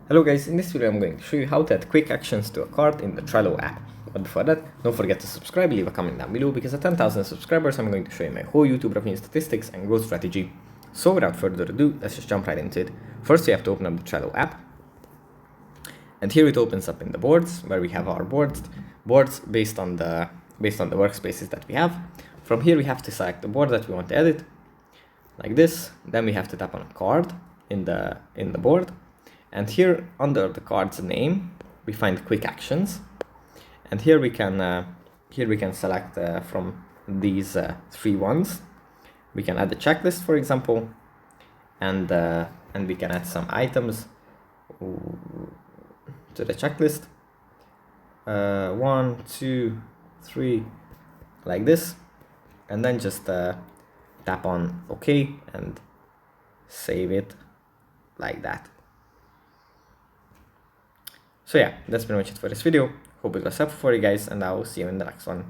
Hello guys, in this video I'm going to show you how to add quick actions to a card in the Trello app. But before that, don't forget to subscribe, leave a comment down below, because at 10,000 subscribers I'm going to show you my whole YouTube revenue statistics and growth strategy. So without further ado, let's just jump right into it. First you have to open up the Trello app. And here it opens up in the boards, where we have our boards based on the workspaces that we have. From here we have to select the board that we want to edit, like this. Then we have to tap on a card in the board. And here under the card's name, we find quick actions. And here we can select from these three ones. We can add a checklist, for example, and we can add some items to the checklist. 1, 2, 3, like this, and then just tap on OK and save it like that. So yeah, that's pretty much it for this video. Hope it was helpful for you guys, and I will see you in the next one.